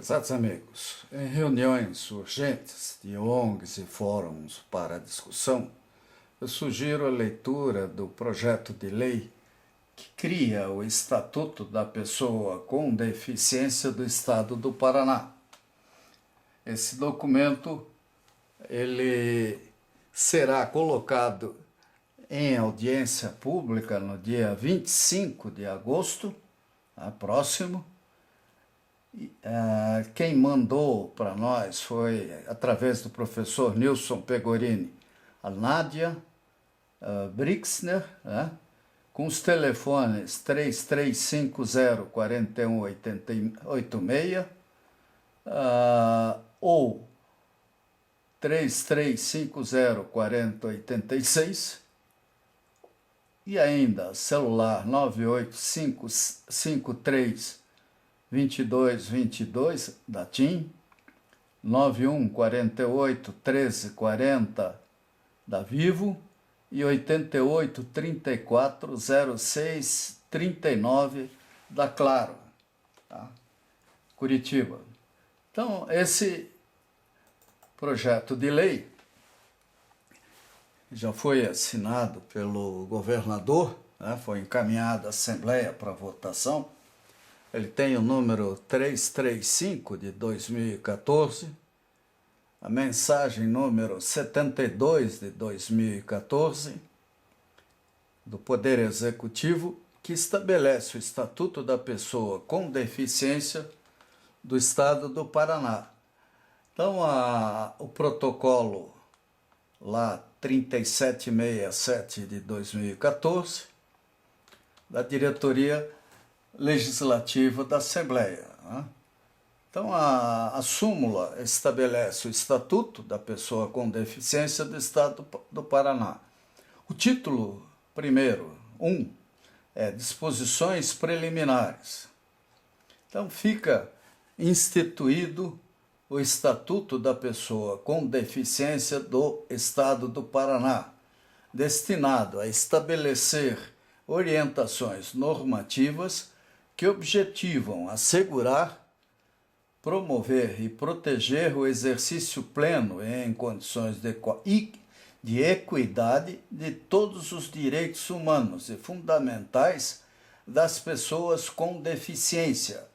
Prezados amigos, em reuniões urgentes de ONGs e fóruns para discussão, eu sugiro a leitura do projeto de lei que cria o Estatuto da Pessoa com Deficiência do Estado do Paraná. Esse documento ele será colocado em audiência pública no dia 25 de agosto, próximo. Quem mandou para nós foi, através do professor Nilson Pegorini, a Nádia Brixner, com os telefones 3350-4186 ou 3350-4086 e ainda celular 98553-2222 da TIM, 9148-1340 da Vivo e 8834-0639 da Claro, Curitiba. Então, esse projeto de lei já foi assinado pelo governador, foi encaminhado à Assembleia para votação. Ele tem o número 335 de 2014, a mensagem número 72 de 2014, do Poder Executivo, que estabelece o Estatuto da Pessoa com Deficiência do Estado do Paraná. Então, o protocolo lá 3767 de 2014, da Diretoria Legislativa da Assembleia. Então, a súmula estabelece o Estatuto da Pessoa com Deficiência do Estado do Paraná. O título primeiro, 1, é Disposições Preliminares. Então, fica instituído o Estatuto da Pessoa com Deficiência do Estado do Paraná, destinado a estabelecer orientações normativas que objetivam assegurar, promover e proteger o exercício pleno em condições de equidade de todos os direitos humanos e fundamentais das pessoas com deficiência,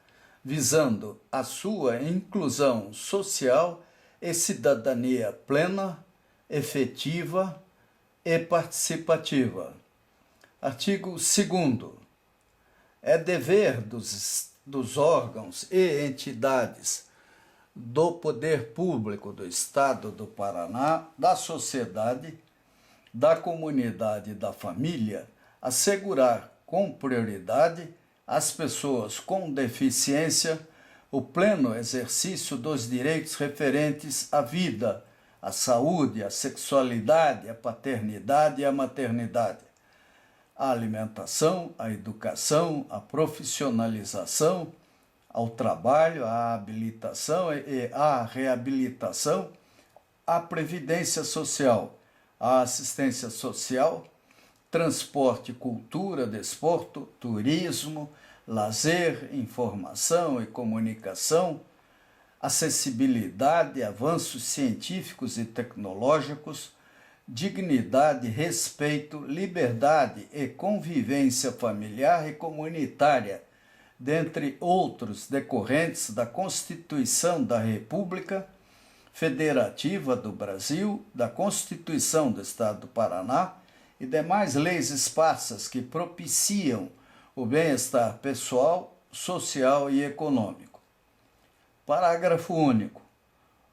visando a sua inclusão social e cidadania plena, efetiva e participativa. Artigo 2º. É dever dos órgãos e entidades do poder público do Estado do Paraná, da sociedade, da comunidade e da família, assegurar com prioridade às pessoas com deficiência o pleno exercício dos direitos referentes à vida, à saúde, à sexualidade, à paternidade e à maternidade, à alimentação, à educação, à profissionalização, ao trabalho, à habilitação e à reabilitação, à previdência social, à assistência social, transporte, cultura, desporto, turismo, lazer, informação e comunicação, acessibilidade, avanços científicos e tecnológicos, dignidade, respeito, liberdade e convivência familiar e comunitária, dentre outros decorrentes da Constituição da República Federativa do Brasil, da Constituição do Estado do Paraná e demais leis esparsas que propiciam o bem-estar pessoal, social e econômico. Parágrafo único.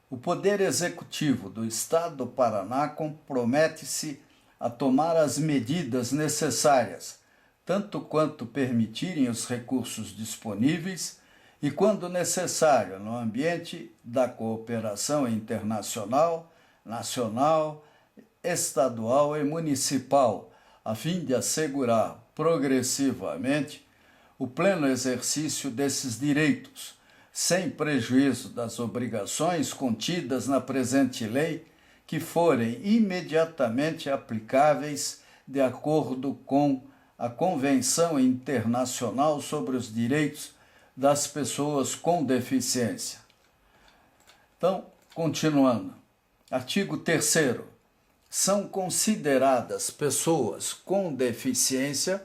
O Poder Executivo do Estado do Paraná compromete-se a tomar as medidas necessárias, tanto quanto permitirem os recursos disponíveis e, quando necessário, no ambiente da cooperação internacional, nacional, estadual e municipal, a fim de assegurar progressivamente o pleno exercício desses direitos, sem prejuízo das obrigações contidas na presente lei, que forem imediatamente aplicáveis de acordo com a Convenção Internacional sobre os Direitos das Pessoas com Deficiência. Então, continuando. Artigo 3º. São consideradas pessoas com deficiência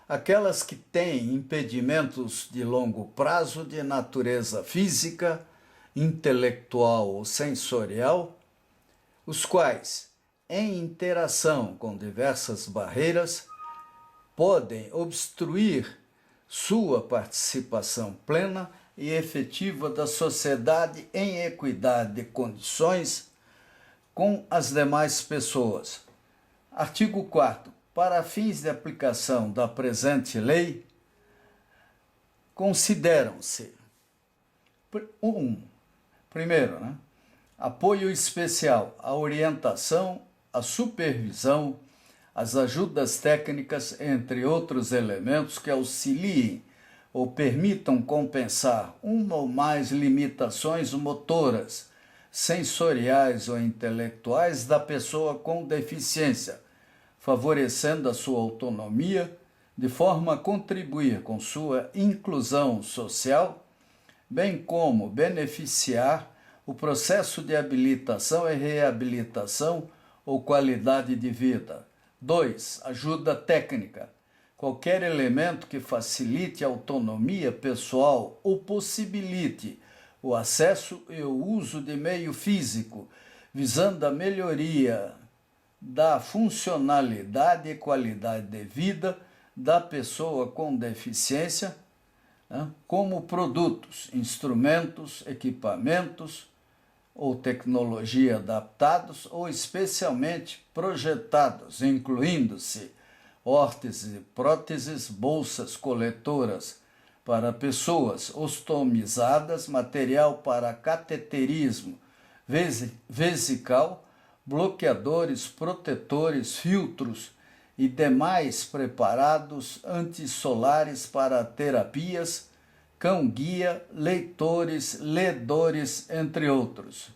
aquelas que têm impedimentos de longo prazo de natureza física, intelectual ou sensorial, os quais, em interação com diversas barreiras, podem obstruir sua participação plena e efetiva da sociedade em equidade de condições com as demais pessoas. Artigo 4º. Para fins de aplicação da presente lei, consideram-se: primeiro, apoio especial à orientação, à supervisão, às ajudas técnicas, entre outros elementos que auxiliem ou permitam compensar uma ou mais limitações motoras, sensoriais ou intelectuais da pessoa com deficiência, favorecendo a sua autonomia, de forma a contribuir com sua inclusão social, bem como beneficiar o processo de habilitação e reabilitação ou qualidade de vida. 2. Ajuda técnica. Qualquer elemento que facilite a autonomia pessoal ou possibilite o acesso e o uso de meio físico, visando a melhoria da funcionalidade e qualidade de vida da pessoa com deficiência, como produtos, instrumentos, equipamentos ou tecnologia adaptados ou especialmente projetados, incluindo-se órteses, próteses, bolsas coletoras para pessoas ostomizadas, material para cateterismo vesical, bloqueadores, protetores, filtros e demais preparados antissolares para terapias, cão-guia, leitores, ledores, entre outros.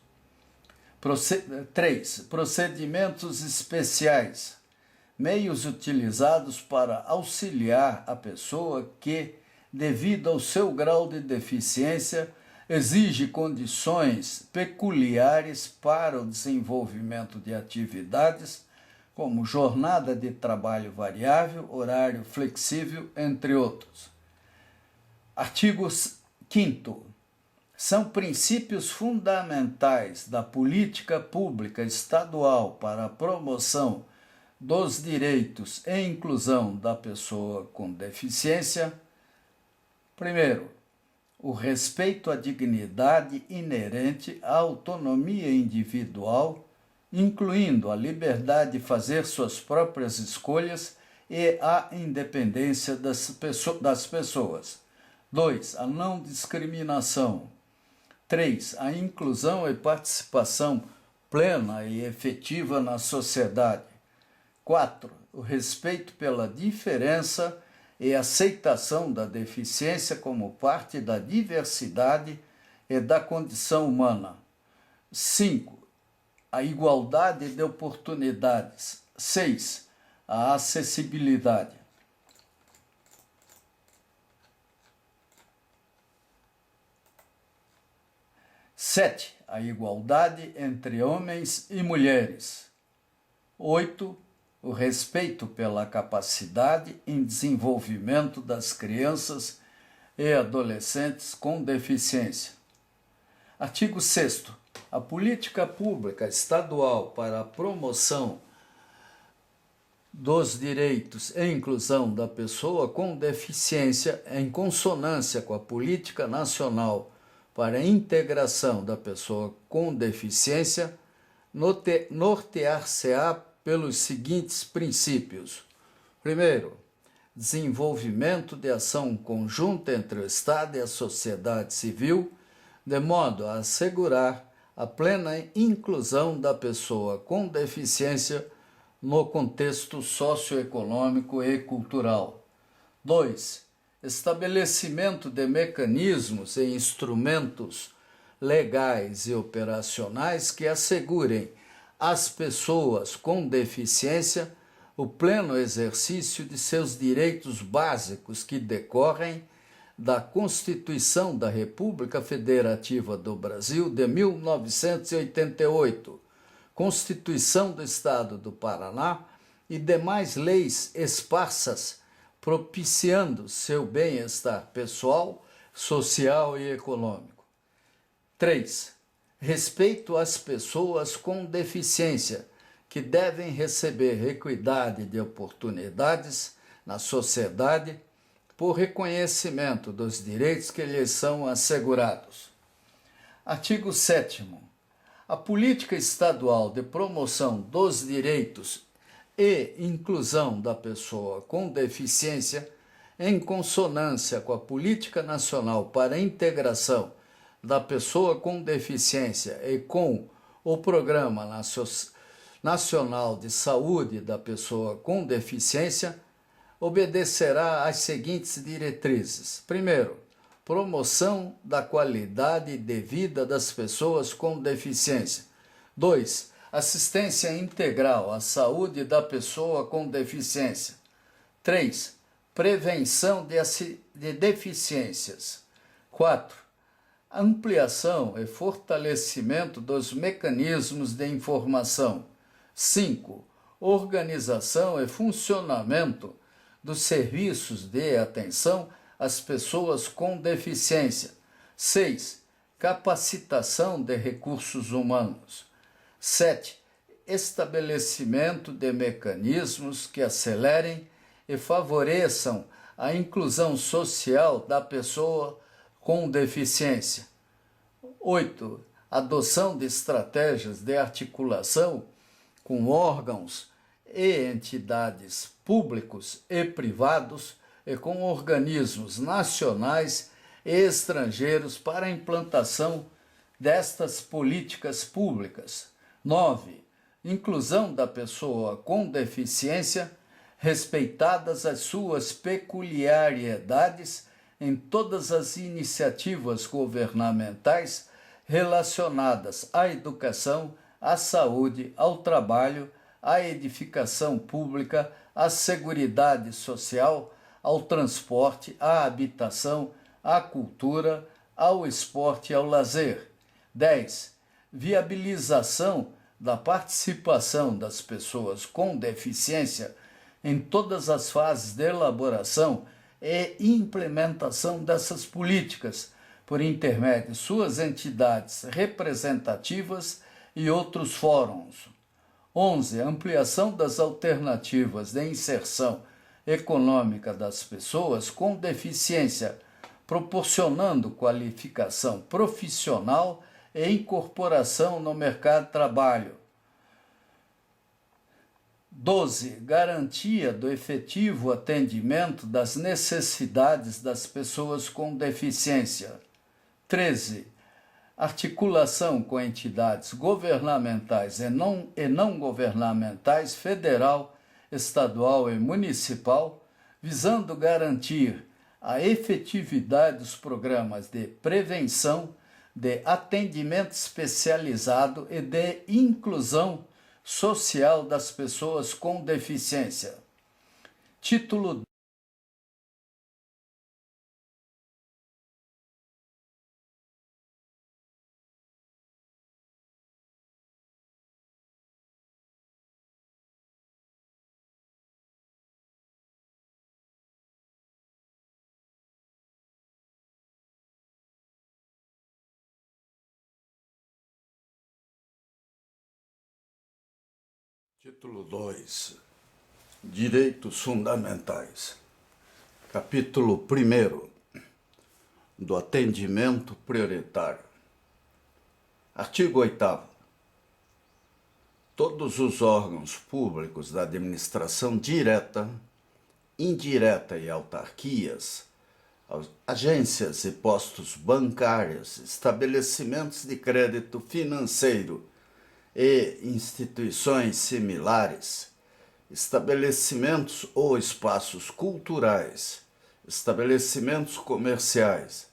3. Procedimentos especiais. Meios utilizados para auxiliar a pessoa que, devido ao seu grau de deficiência, exige condições peculiares para o desenvolvimento de atividades, como jornada de trabalho variável, horário flexível, entre outros. Artigo 5º. São princípios fundamentais da política pública estadual para a promoção dos direitos e inclusão da pessoa com deficiência. Primeiro, o respeito à dignidade inerente à autonomia individual, incluindo a liberdade de fazer suas próprias escolhas e a independência das pessoas. 2. A não discriminação. 3. A inclusão e participação plena e efetiva na sociedade. 4. O respeito pela diferença e aceitação da deficiência como parte da diversidade e da condição humana. 5. A igualdade de oportunidades. 6. A acessibilidade. 7. A igualdade entre homens e mulheres. 8. O respeito pela capacidade em desenvolvimento das crianças e adolescentes com deficiência. Artigo 6º. A política pública estadual para a promoção dos direitos e inclusão da pessoa com deficiência, em consonância com a política nacional para a integração da pessoa com deficiência, nortear-se-á pelos seguintes princípios. Primeiro, desenvolvimento de ação conjunta entre o Estado e a sociedade civil, de modo a assegurar a plena inclusão da pessoa com deficiência no contexto socioeconômico e cultural. 2. Estabelecimento de mecanismos e instrumentos legais e operacionais que assegurem às pessoas com deficiência o pleno exercício de seus direitos básicos que decorrem da Constituição da República Federativa do Brasil de 1988, Constituição do Estado do Paraná e demais leis esparsas, propiciando seu bem-estar pessoal, social e econômico. 3. Respeito às pessoas com deficiência, que devem receber equidade de oportunidades na sociedade por reconhecimento dos direitos que lhes são assegurados. Artigo 7º. A política estadual de promoção dos direitos e inclusão da pessoa com deficiência, em consonância com a Política Nacional para a Integração da Pessoa com Deficiência e com o Programa Nacional de Saúde da Pessoa com Deficiência, obedecerá às seguintes diretrizes. Primeiro, promoção da qualidade de vida das pessoas com deficiência. 2. Assistência integral à saúde da pessoa com deficiência. 3. Prevenção de deficiências. 4. Ampliação e fortalecimento dos mecanismos de informação. 5. Organização e funcionamento dos serviços de atenção às pessoas com deficiência. 6. Capacitação de recursos humanos. 7. Estabelecimento de mecanismos que acelerem e favoreçam a inclusão social da pessoa com deficiência. 8. Adoção de estratégias de articulação com órgãos e entidades públicos e privados e com organismos nacionais e estrangeiros para a implantação destas políticas públicas. 9. Inclusão da pessoa com deficiência, respeitadas as suas peculiaridades em todas as iniciativas governamentais relacionadas à educação, à saúde, ao trabalho, à edificação pública, à seguridade social, ao transporte, à habitação, à cultura, ao esporte e ao lazer. 10. Viabilização da participação das pessoas com deficiência em todas as fases de elaboração e implementação dessas políticas, por intermédio de suas entidades representativas e outros fóruns. 11. Ampliação das alternativas de inserção econômica das pessoas com deficiência, proporcionando qualificação profissional e incorporação no mercado de trabalho. 12. Garantia do efetivo atendimento das necessidades das pessoas com deficiência. 13. Articulação com entidades governamentais e não governamentais, federal, estadual e municipal, visando garantir a efetividade dos programas de prevenção, de atendimento especializado e de inclusão social das pessoas com deficiência. Título Título 2. Direitos Fundamentais. Capítulo 1. Do atendimento prioritário. Artigo 8º. Todos os órgãos públicos da administração direta, indireta e autarquias, agências e postos bancários, estabelecimentos de crédito financeiro e instituições similares, estabelecimentos ou espaços culturais, estabelecimentos comerciais,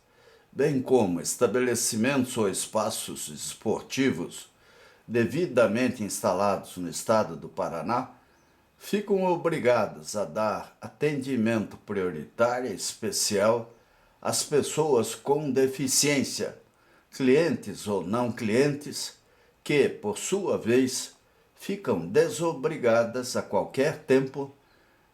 bem como estabelecimentos ou espaços esportivos devidamente instalados no Estado do Paraná, ficam obrigados a dar atendimento prioritário e especial as pessoas com deficiência, clientes ou não clientes, que, por sua vez, ficam desobrigadas a qualquer tempo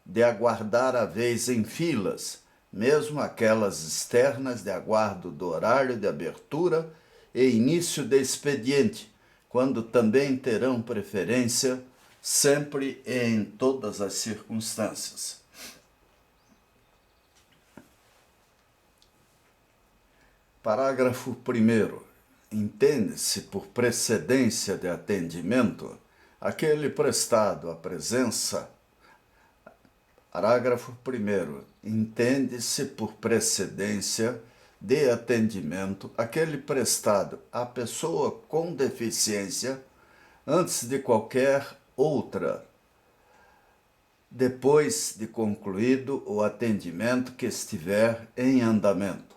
de aguardar a vez em filas, mesmo aquelas externas de aguardo do horário de abertura e início de expediente, quando também terão preferência sempre e em todas as circunstâncias. Parágrafo 1º. Entende-se por precedência de atendimento aquele prestado à presença. Parágrafo 1º. Entende-se por precedência de atendimento aquele prestado à pessoa com deficiência antes de qualquer outra, depois de concluído o atendimento que estiver em andamento.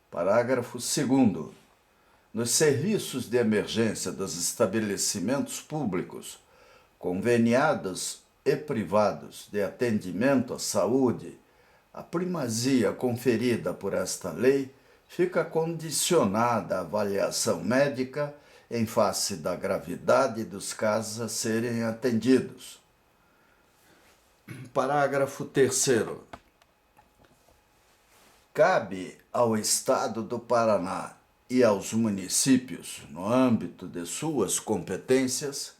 Parágrafo 2º. Nos serviços de emergência dos estabelecimentos públicos, conveniados e privados de atendimento à saúde, a primazia conferida por esta lei fica condicionada à avaliação médica em face da gravidade dos casos a serem atendidos. Parágrafo 3º. Cabe ao Estado do Paraná e aos municípios, no âmbito de suas competências,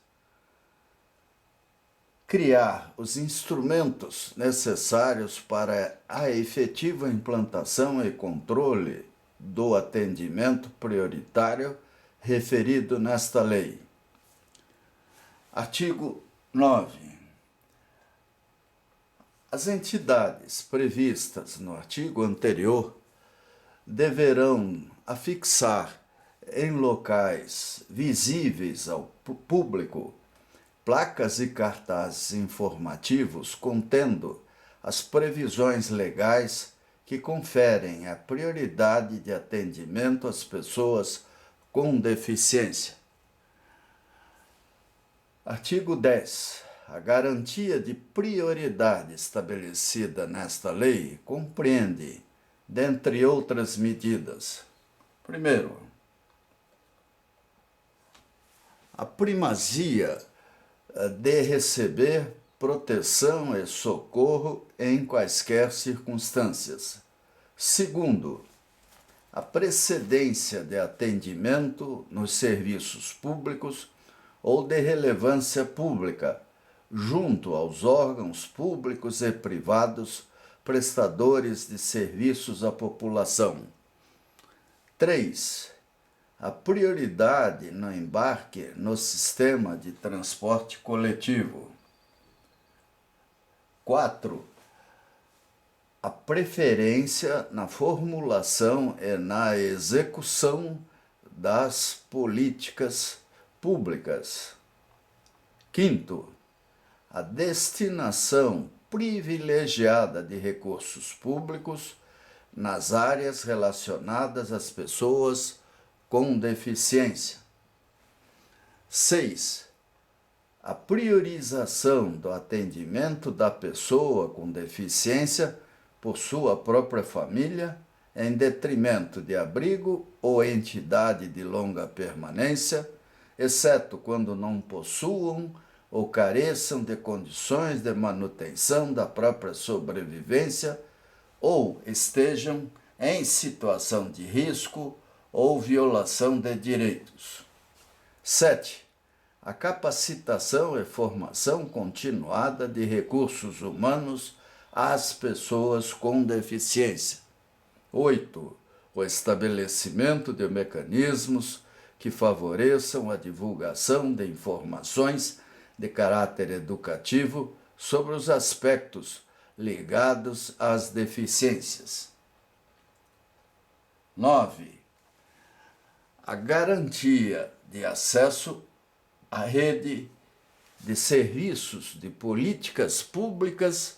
criar os instrumentos necessários para a efetiva implantação e controle do atendimento prioritário referido nesta lei. Artigo 9. As entidades previstas no artigo anterior deverão afixar em locais visíveis ao público placas e cartazes informativos contendo as previsões legais que conferem a prioridade de atendimento às pessoas com deficiência. Artigo 10. A garantia de prioridade estabelecida nesta lei compreende, dentre outras medidas, primeiro, a primazia de receber proteção e socorro em quaisquer circunstâncias. Segundo, a precedência de atendimento nos serviços públicos ou de relevância pública, junto aos órgãos públicos e privados prestadores de serviços à população. 3. A prioridade no embarque no sistema de transporte coletivo. 4. A preferência na formulação e na execução das políticas públicas. 5. A destinação privilegiada de recursos públicos nas áreas relacionadas às pessoas com deficiência. 6. A priorização do atendimento da pessoa com deficiência por sua própria família, em detrimento de abrigo ou entidade de longa permanência, exceto quando não possuam ou careçam de condições de manutenção da própria sobrevivência ou estejam em situação de risco ou violação de direitos. 7. A capacitação e formação continuada de recursos humanos às pessoas com deficiência. 8. O estabelecimento de mecanismos que favoreçam a divulgação de informações de caráter educativo sobre os aspectos ligados às deficiências. 9. A garantia de acesso à rede de serviços de políticas públicas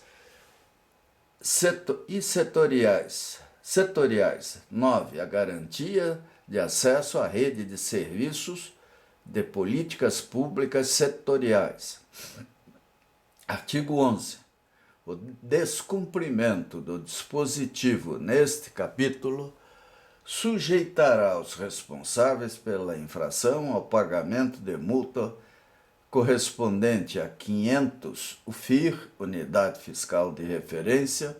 e setoriais. 9. A garantia de acesso à rede de serviços de políticas públicas setoriais. Artigo 11. o descumprimento do dispositivo neste capítulo sujeitará os responsáveis pela infração ao pagamento de multa correspondente a 500 UFIR, Unidade Fiscal de Referência,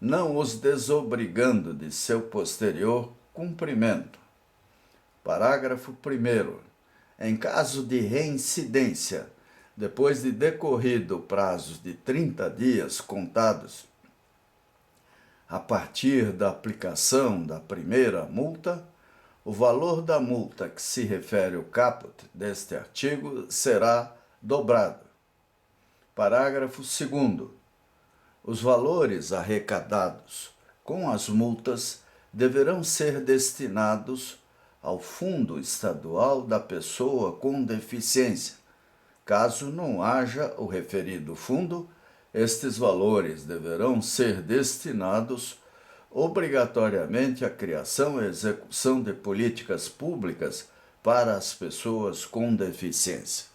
não os desobrigando de seu posterior cumprimento. Parágrafo 1º. Em caso de reincidência, depois de decorrido o prazo de 30 dias contados a partir da aplicação da primeira multa, o valor da multa que se refere o caput deste artigo será dobrado. Parágrafo 2º. Os valores arrecadados com as multas deverão ser destinados ao Fundo Estadual da Pessoa com Deficiência. Caso não haja o referido fundo, estes valores deverão ser destinados obrigatoriamente à criação e execução de políticas públicas para as pessoas com deficiência.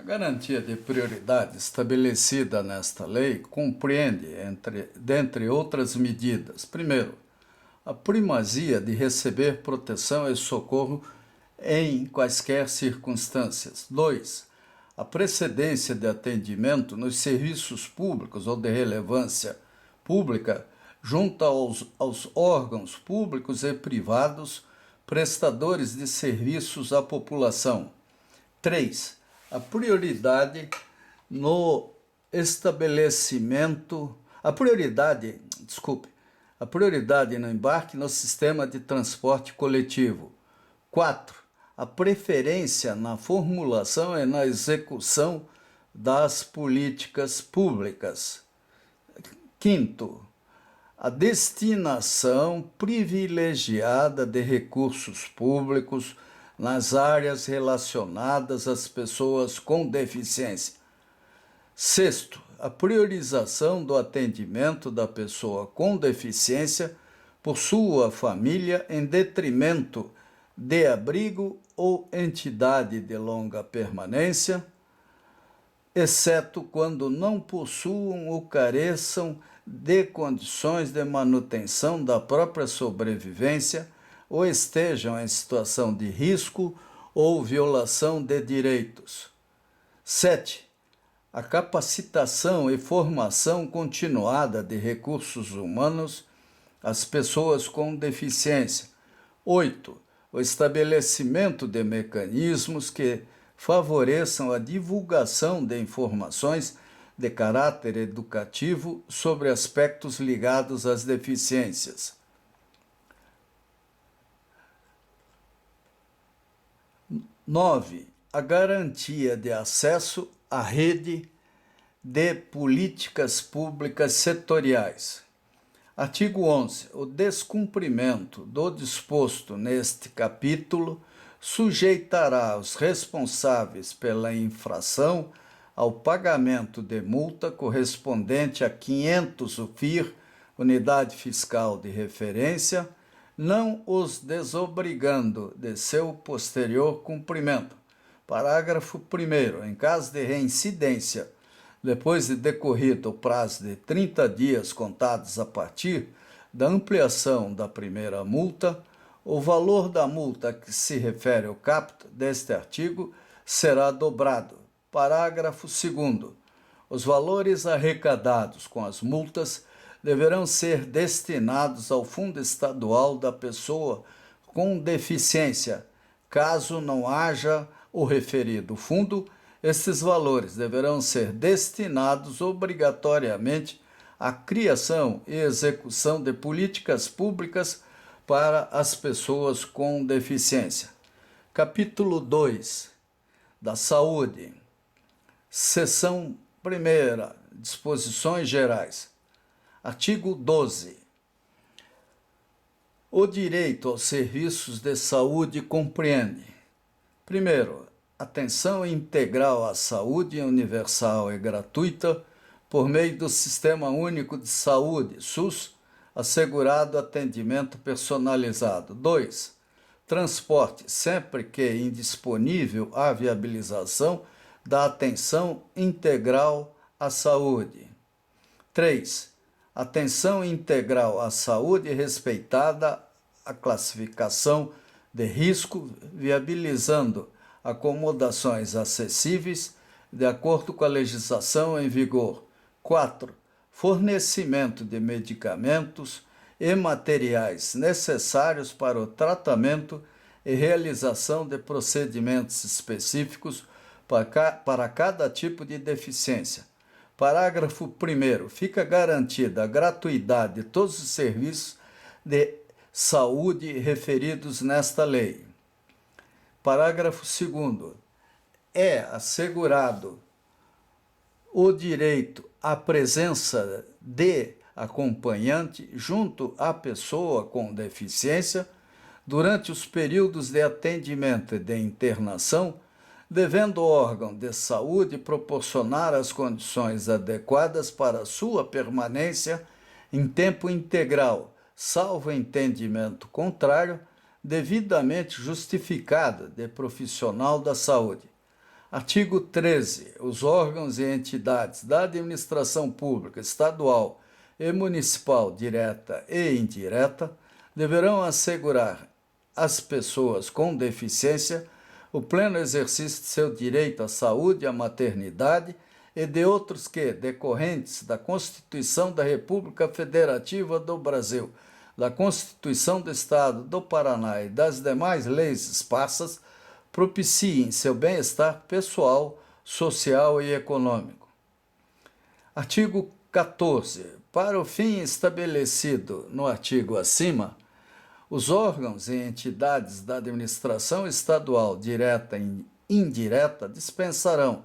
A garantia de prioridade estabelecida nesta lei compreende, dentre outras medidas, primeiro, a primazia de receber proteção e socorro em quaisquer circunstâncias. 2. A precedência de atendimento nos serviços públicos ou de relevância pública junto aos órgãos públicos e privados prestadores de serviços à população. 3. A prioridade no estabelecimento, a prioridade no embarque no sistema de transporte coletivo. 4. A preferência na formulação e na execução das políticas públicas. 5. A destinação privilegiada de recursos públicos nas áreas relacionadas às pessoas com deficiência. 6. A priorização do atendimento da pessoa com deficiência por sua família em detrimento de abrigo ou entidade de longa permanência, exceto quando não possuam ou careçam de condições de manutenção da própria sobrevivência ou estejam em situação de risco ou violação de direitos. 7. A capacitação e formação continuada de recursos humanos às pessoas com deficiência. 8. O estabelecimento de mecanismos que favoreçam a divulgação de informações de caráter educativo sobre aspectos ligados às deficiências. 9. A garantia de acesso à rede de políticas públicas setoriais. Artigo 11. O descumprimento do disposto neste capítulo sujeitará os responsáveis pela infração ao pagamento de multa correspondente a 500 UFIR, unidade fiscal de referência, não os desobrigando de seu posterior cumprimento. Parágrafo 1º. Em caso de reincidência, depois de decorrido o prazo de 30 dias contados a partir da ampliação da primeira multa, o valor da multa a que se refere o caput deste artigo será dobrado. Parágrafo 2º. Os valores arrecadados com as multas deverão ser destinados ao Fundo Estadual da Pessoa com Deficiência. Caso não haja o referido fundo, estes valores deverão ser destinados obrigatoriamente à criação e execução de políticas públicas para as pessoas com deficiência. Capítulo 2 da Saúde. Seção 1ª. Disposições gerais. Artigo 12. O direito aos serviços de saúde compreende: primeiro, atenção integral à saúde universal e gratuita por meio do Sistema Único de Saúde, SUS, assegurado atendimento personalizado. 2. Transporte, sempre que indisponível, a viabilização da atenção integral à saúde. 3. Atenção integral à saúde respeitada a classificação de risco, viabilizando acomodações acessíveis de acordo com a legislação em vigor. 4. Fornecimento de medicamentos e materiais necessários para o tratamento e realização de procedimentos específicos para cada tipo de deficiência. Parágrafo 1º. Fica garantida a gratuidade de todos os serviços de saúde referidos nesta lei. Parágrafo 2º. É assegurado o direito à presença de acompanhante junto à pessoa com deficiência durante os períodos de atendimento e de internação, devendo o órgão de saúde proporcionar as condições adequadas para sua permanência em tempo integral, salvo entendimento contrário, devidamente justificado de profissional da saúde. Artigo 13. Os órgãos e entidades da administração pública estadual e municipal, direta e indireta, deverão assegurar às pessoas com deficiência o pleno exercício de seu direito à saúde, à maternidade e de outros que, decorrentes da Constituição da República Federativa do Brasil, da Constituição do Estado do Paraná e das demais leis esparsas, propiciem seu bem-estar pessoal, social e econômico. Artigo 14. Para o fim estabelecido no artigo acima, os órgãos e entidades da administração estadual, direta e indireta, dispensarão,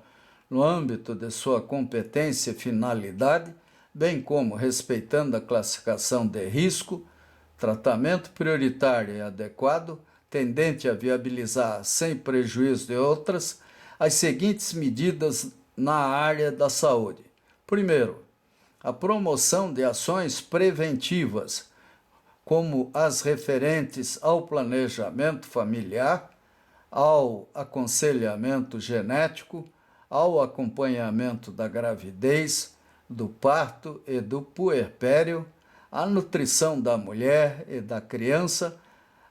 no âmbito de sua competência e finalidade, bem como respeitando a classificação de risco, tratamento prioritário e adequado, tendente a viabilizar, sem prejuízo de outras, as seguintes medidas na área da saúde. Primeiro, a promoção de ações preventivas, como as referentes ao planejamento familiar, ao aconselhamento genético, ao acompanhamento da gravidez, do parto e do puerpério, à nutrição da mulher e da criança,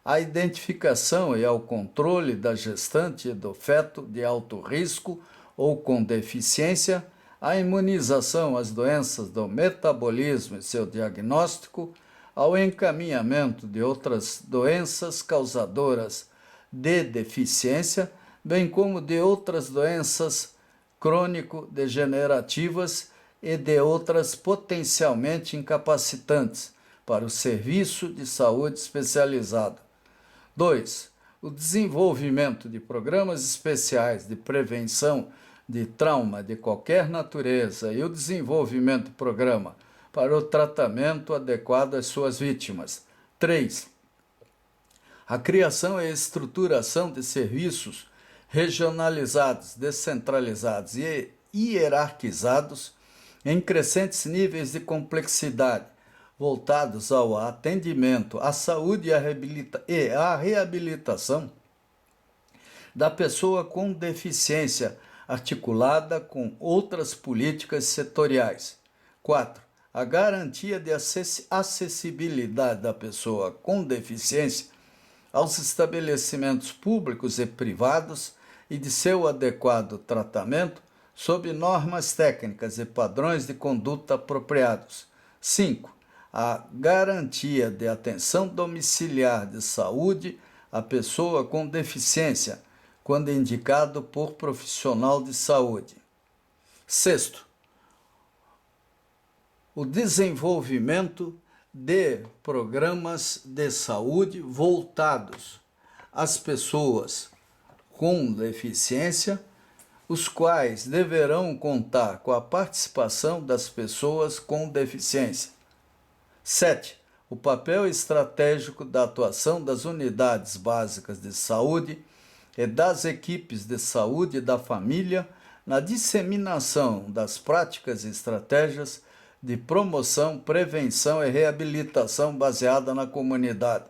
à identificação e ao controle da gestante e do feto de alto risco ou com deficiência, à imunização às doenças do metabolismo e seu diagnóstico, ao encaminhamento de outras doenças causadoras de deficiência, bem como de outras doenças crônico-degenerativas e de outras potencialmente incapacitantes para o serviço de saúde especializado. 2. O desenvolvimento de programas especiais de prevenção de trauma de qualquer natureza e o desenvolvimento de programa para o tratamento adequado às suas vítimas. 3. A criação e estruturação de serviços regionalizados, descentralizados e hierarquizados em crescentes níveis de complexidade, voltados ao atendimento, à saúde e à reabilitação da pessoa com deficiência, articulada com outras políticas setoriais. 4. A garantia de acessibilidade da pessoa com deficiência aos estabelecimentos públicos e privados e de seu adequado tratamento sob normas técnicas e padrões de conduta apropriados. 5. A garantia de atenção domiciliar de saúde à pessoa com deficiência, quando indicado por profissional de saúde. 6. O desenvolvimento de programas de saúde voltados às pessoas com deficiência, os quais deverão contar com a participação das pessoas com deficiência. 7. O papel estratégico da atuação das unidades básicas de saúde e das equipes de saúde da família na disseminação das práticas e estratégias de promoção, prevenção e reabilitação baseada na comunidade.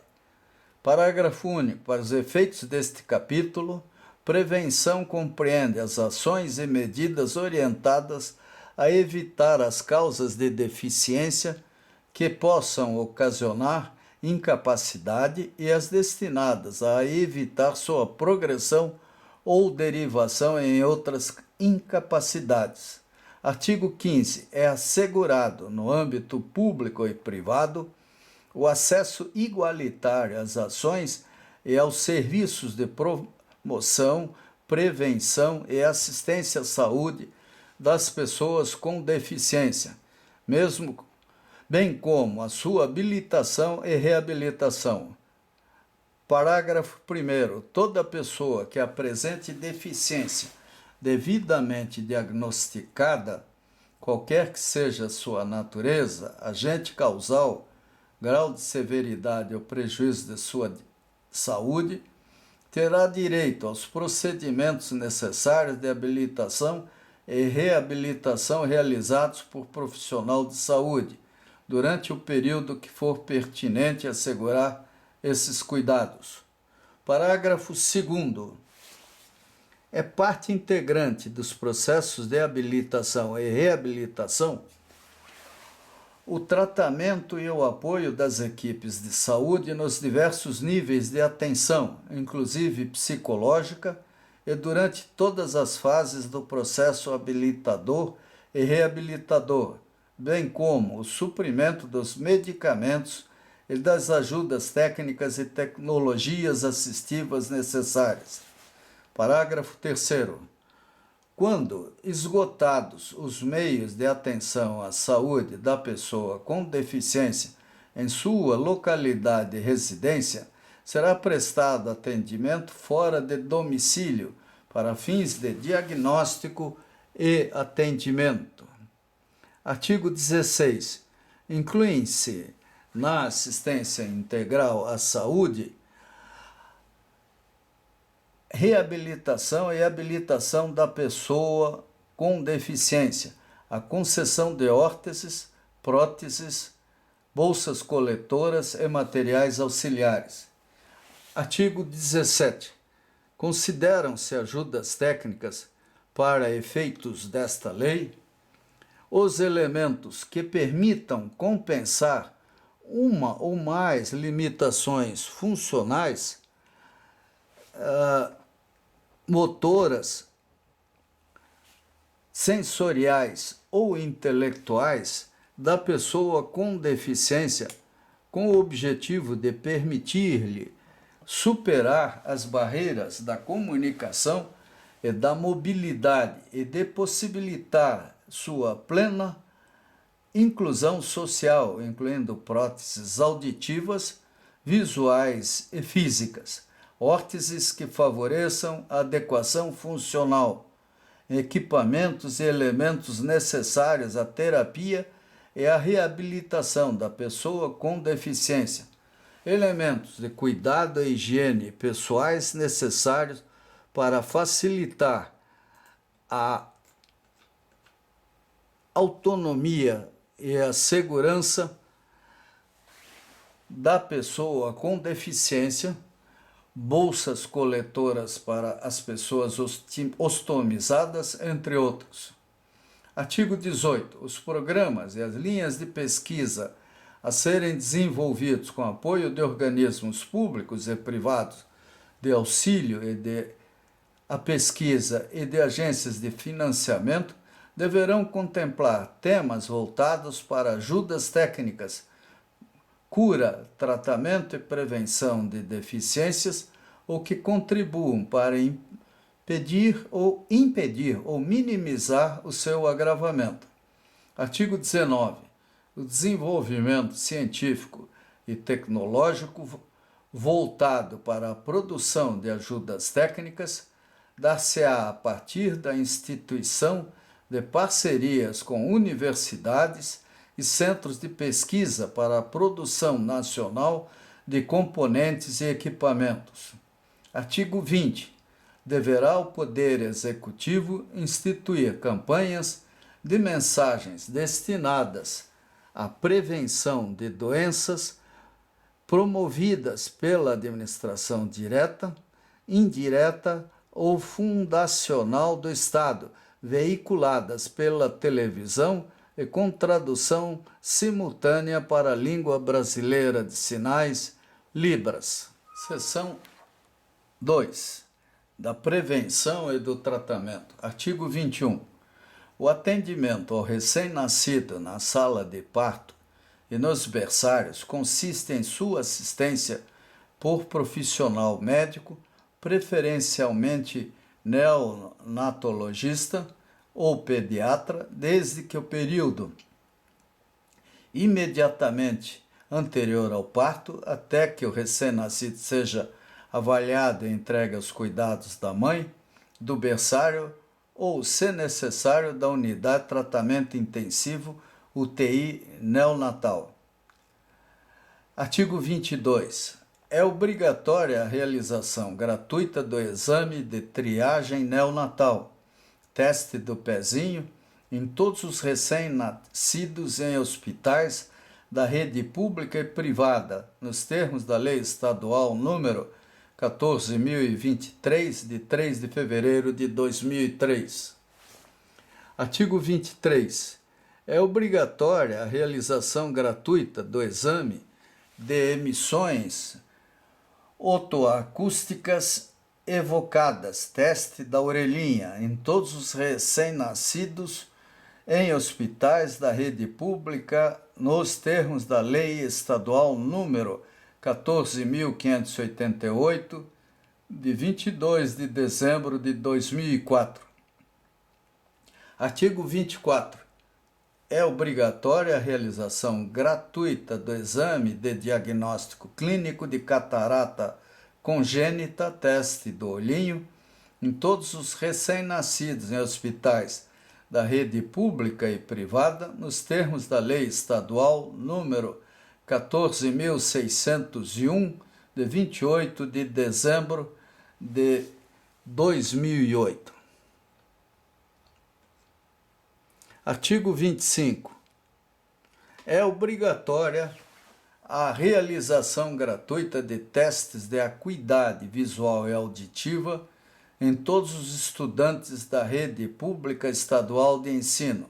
Parágrafo único. Para os efeitos deste capítulo, prevenção compreende as ações e medidas orientadas a evitar as causas de deficiência que possam ocasionar incapacidade e as destinadas a evitar sua progressão ou derivação em outras incapacidades. Artigo 15. É assegurado, no âmbito público e privado, o acesso igualitário às ações e aos serviços de promoção, prevenção e assistência à saúde das pessoas com deficiência, bem como a sua habilitação e reabilitação. Parágrafo 1º. Toda pessoa que apresente deficiência devidamente diagnosticada, qualquer que seja sua natureza, agente causal, grau de severidade ou prejuízo de sua saúde, terá direito aos procedimentos necessários de habilitação e reabilitação realizados por profissional de saúde, durante o período que for pertinente assegurar esses cuidados. Parágrafo 2º. É parte integrante dos processos de habilitação e reabilitação o tratamento e o apoio das equipes de saúde nos diversos níveis de atenção, inclusive psicológica, e durante todas as fases do processo habilitador e reabilitador, bem como o suprimento dos medicamentos e das ajudas técnicas e tecnologias assistivas necessárias. Parágrafo 3º. Quando esgotados os meios de atenção à saúde da pessoa com deficiência em sua localidade de residência, será prestado atendimento fora de domicílio para fins de diagnóstico e atendimento. Artigo 16. Incluem-se na assistência integral à saúde reabilitação e habilitação da pessoa com deficiência, a concessão de órteses, próteses, bolsas coletoras e materiais auxiliares. Artigo 17. Consideram-se ajudas técnicas para efeitos desta lei os elementos que permitam compensar uma ou mais limitações funcionais, motoras, sensoriais ou intelectuais da pessoa com deficiência, com o objetivo de permitir-lhe superar as barreiras da comunicação e da mobilidade e de possibilitar sua plena inclusão social, incluindo próteses auditivas, visuais e físicas, órteses que favoreçam a adequação funcional, equipamentos e elementos necessários à terapia e à reabilitação da pessoa com deficiência, elementos de cuidado e higiene pessoais necessários para facilitar a autonomia e a segurança da pessoa com deficiência, bolsas coletoras para as pessoas ostomizadas, entre outros. Artigo 18. Os programas e as linhas de pesquisa a serem desenvolvidos com apoio de organismos públicos e privados de auxílio à pesquisa e de agências de financiamento deverão contemplar temas voltados para ajudas técnicas, cura, tratamento e prevenção de deficiências ou que contribuam para impedir ou minimizar o seu agravamento. Artigo 19. O desenvolvimento científico e tecnológico voltado para a produção de ajudas técnicas dar-se-á a partir da instituição de parcerias com universidades e centros de pesquisa para a produção nacional de componentes e equipamentos. Artigo 20. Deverá o Poder Executivo instituir campanhas de mensagens destinadas à prevenção de doenças promovidas pela administração direta, indireta ou fundacional do Estado, veiculadas pela televisão e com tradução simultânea para a língua brasileira de sinais, Libras. Seção 2. Da prevenção e do tratamento. Artigo 21. O atendimento ao recém-nascido na sala de parto e nos berçários consiste em sua assistência por profissional médico, preferencialmente neonatologista ou pediatra, desde que o período imediatamente anterior ao parto, até que o recém-nascido seja avaliado e entregue aos cuidados da mãe, do berçário ou, se necessário, da unidade de tratamento intensivo UTI neonatal. Artigo 22. É obrigatória a realização gratuita do exame de triagem neonatal, teste do pezinho, em todos os recém-nascidos em hospitais da rede pública e privada, nos termos da Lei Estadual número 14.023, de 3 de fevereiro de 2003. Artigo 23. É obrigatória a realização gratuita do exame de emissões otoacústicas evocadas, teste da orelhinha, em todos os recém-nascidos em hospitais da rede pública, nos termos da Lei Estadual número 14.588, de 22 de dezembro de 2004. Artigo 24. É obrigatória a realização gratuita do exame de diagnóstico clínico de catarata congênita, teste do olhinho, em todos os recém-nascidos em hospitais da rede pública e privada, nos termos da Lei Estadual número 14.601, de 28 de dezembro de 2008. Artigo 25. É obrigatória a realização gratuita de testes de acuidade visual e auditiva em todos os estudantes da rede pública estadual de ensino.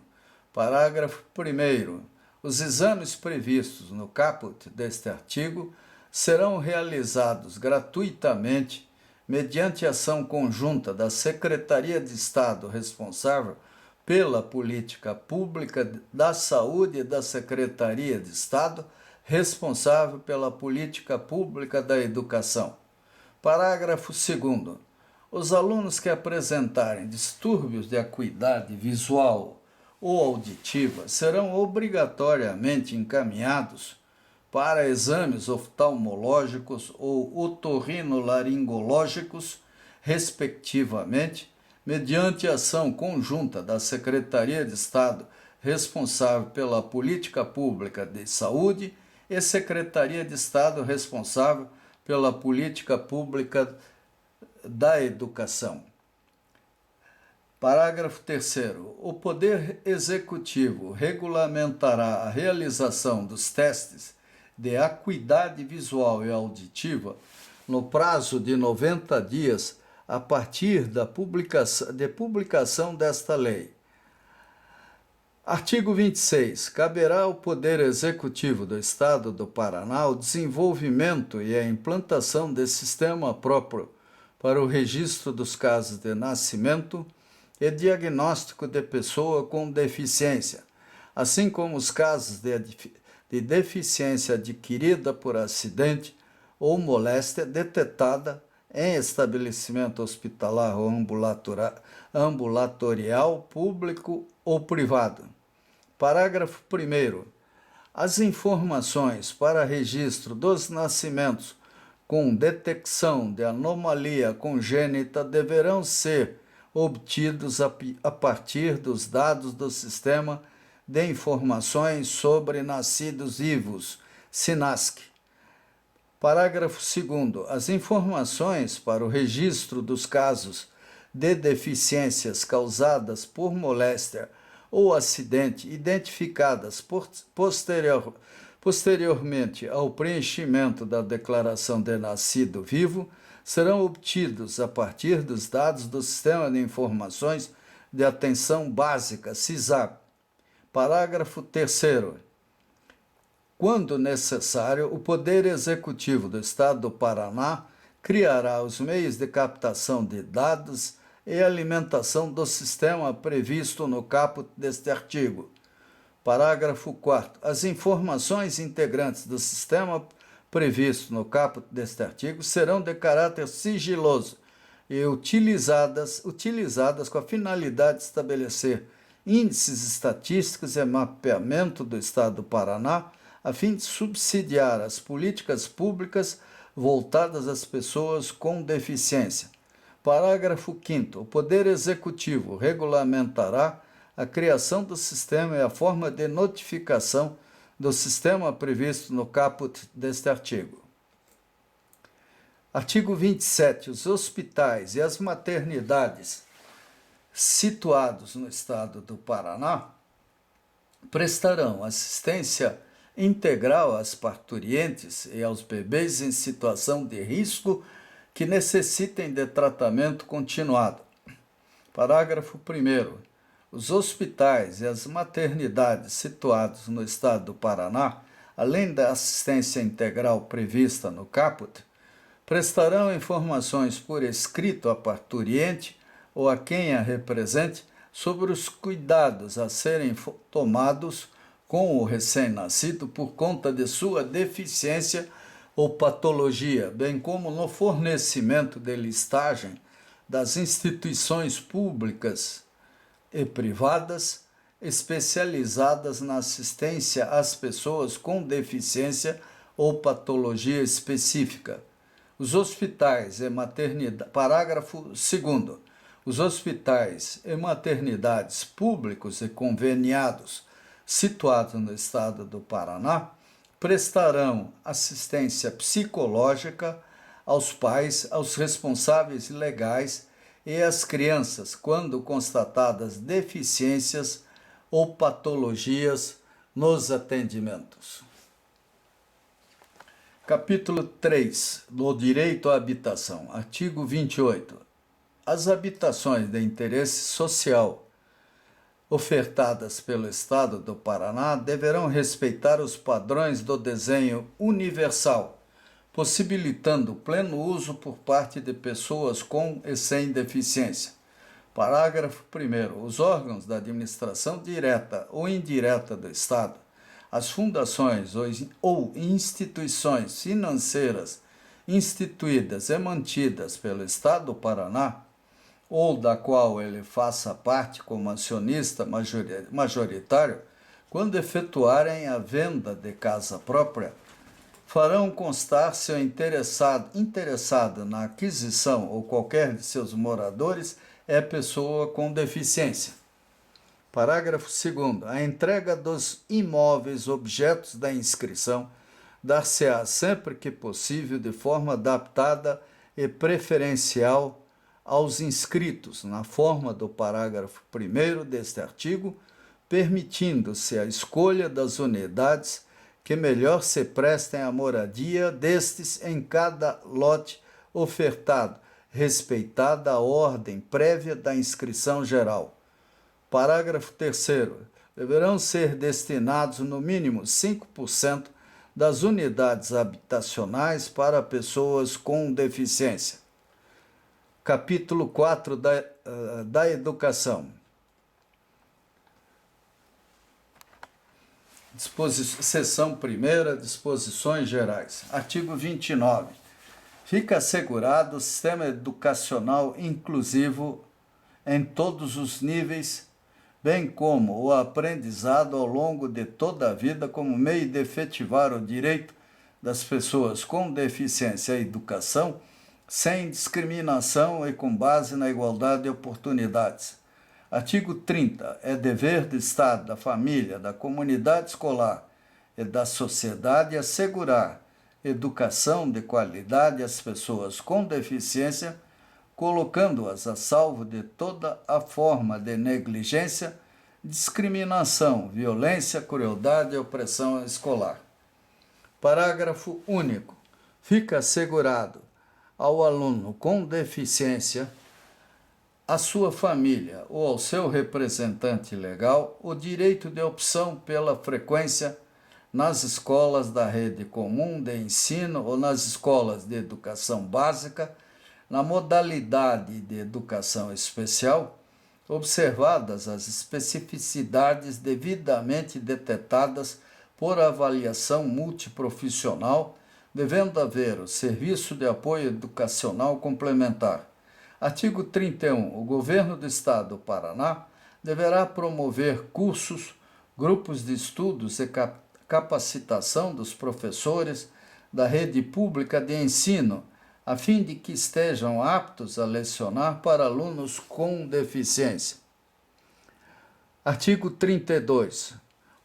Parágrafo 1º. Os exames previstos no caput deste artigo serão realizados gratuitamente mediante ação conjunta da Secretaria de Estado responsável pela Política Pública da Saúde e da Secretaria de Estado responsável pela Política Pública da Educação. Parágrafo 2º. Os alunos que apresentarem distúrbios de acuidade visual ou auditiva serão obrigatoriamente encaminhados para exames oftalmológicos ou otorrinolaringológicos, respectivamente, mediante ação conjunta da Secretaria de Estado responsável pela Política Pública de Saúde e Secretaria de Estado responsável pela Política Pública da Educação. Parágrafo 3º. O Poder Executivo regulamentará a realização dos testes de acuidade visual e auditiva no prazo de 90 dias a partir da publicação desta lei. Artigo 26. Caberá ao Poder Executivo do Estado do Paraná o desenvolvimento e a implantação de sistema próprio para o registro dos casos de nascimento e diagnóstico de pessoa com deficiência, assim como os casos de deficiência adquirida por acidente ou moléstia detetada em estabelecimento hospitalar ou ambulatorial, público ou privado. Parágrafo 1º. As informações para registro dos nascimentos com detecção de anomalia congênita deverão ser obtidos a partir dos dados do Sistema de Informações sobre Nascidos Vivos, SINASC. Parágrafo 2º. As informações para o registro dos casos de deficiências causadas por moléstia ou acidente identificadas posteriormente ao preenchimento da declaração de nascido vivo serão obtidos a partir dos dados do Sistema de Informações de Atenção Básica, SISAP. Parágrafo 3º. Quando necessário, o Poder Executivo do Estado do Paraná criará os meios de captação de dados e alimentação do sistema previsto no caput deste artigo. Parágrafo 4º. As informações integrantes do sistema previsto no caput deste artigo serão de caráter sigiloso e utilizadas com a finalidade de estabelecer índices estatísticos e mapeamento do Estado do Paraná, a fim de subsidiar as políticas públicas voltadas às pessoas com deficiência. Parágrafo 5º. O Poder Executivo regulamentará a criação do sistema e a forma de notificação do sistema previsto no caput deste artigo. Artigo 27. Os hospitais e as maternidades situados no Estado do Paraná prestarão assistência integral às parturientes e aos bebês em situação de risco que necessitem de tratamento continuado. Parágrafo 1º. Os hospitais e as maternidades situados no Estado do Paraná, além da assistência integral prevista no caput, prestarão informações por escrito à parturiente ou a quem a represente sobre os cuidados a serem tomados com o recém-nascido por conta de sua deficiência ou patologia, bem como no fornecimento de listagem das instituições públicas e privadas especializadas na assistência às pessoas com deficiência ou patologia específica. Os hospitais e maternidades, parágrafo 2º, os hospitais e maternidades públicos e conveniados situados no estado do Paraná prestarão assistência psicológica aos pais, aos responsáveis legais e às crianças quando constatadas deficiências ou patologias nos atendimentos. Capítulo 3 do Direito à Habitação, artigo 28. As habitações de interesse social ofertadas pelo Estado do Paraná deverão respeitar os padrões do desenho universal, possibilitando pleno uso por parte de pessoas com e sem deficiência. Parágrafo 1º. Os órgãos da administração direta ou indireta do Estado, as fundações ou instituições financeiras instituídas e mantidas pelo Estado do Paraná, ou da qual ele faça parte como acionista majoritário, quando efetuarem a venda de casa própria, farão constar seu interessado na aquisição ou qualquer de seus moradores é pessoa com deficiência. Parágrafo 2º. A entrega dos imóveis objetos da inscrição dar-se-á sempre que possível de forma adaptada e preferencial aos inscritos, na forma do parágrafo 1º deste artigo, permitindo-se a escolha das unidades que melhor se prestem à moradia destes em cada lote ofertado, respeitada a ordem prévia da inscrição geral. Parágrafo 3º. Deverão ser destinados no mínimo 5% das unidades habitacionais para pessoas com deficiência. Capítulo 4 da Educação. Seção 1ª, disposições gerais. Artigo 29. Fica assegurado o sistema educacional inclusivo em todos os níveis, bem como o aprendizado ao longo de toda a vida como meio de efetivar o direito das pessoas com deficiência à educação, sem discriminação e com base na igualdade de oportunidades. Artigo 30. É dever do Estado, da família, da comunidade escolar e da sociedade assegurar educação de qualidade às pessoas com deficiência, colocando-as a salvo de toda a forma de negligência, discriminação, violência, crueldade e opressão escolar. Parágrafo único. Fica assegurado ao aluno com deficiência, à sua família ou ao seu representante legal o direito de opção pela frequência nas escolas da rede comum de ensino ou nas escolas de educação básica, na modalidade de educação especial, observadas as especificidades devidamente detectadas por avaliação multiprofissional, devendo haver o serviço de apoio educacional complementar. Artigo 31. O Governo do Estado do Paraná deverá promover cursos, grupos de estudos e capacitação dos professores da rede pública de ensino, a fim de que estejam aptos a lecionar para alunos com deficiência. Artigo 32.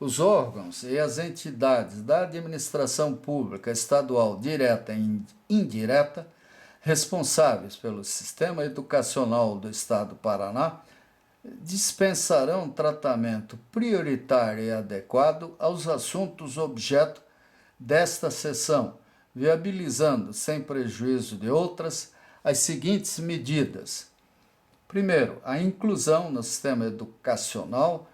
Os órgãos e as entidades da administração pública estadual direta e indireta responsáveis pelo sistema educacional do Estado do Paraná dispensarão tratamento prioritário e adequado aos assuntos objeto desta seção, viabilizando, sem prejuízo de outras, as seguintes medidas. Primeiro, a inclusão no sistema educacional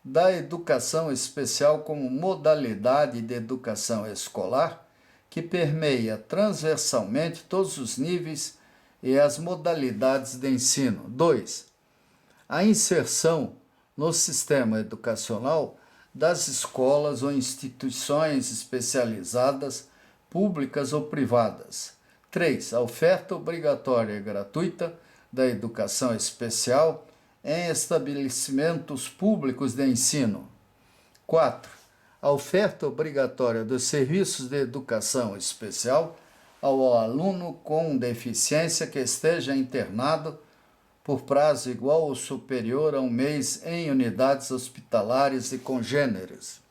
da educação especial como modalidade de educação escolar que permeia transversalmente todos os níveis e as modalidades de ensino. 2. A inserção no sistema educacional das escolas ou instituições especializadas públicas ou privadas. 3. A oferta obrigatória e gratuita da educação especial em estabelecimentos públicos de ensino. 4. A oferta obrigatória dos serviços de educação especial ao aluno com deficiência que esteja internado por prazo igual ou superior a um mês em unidades hospitalares e congêneres.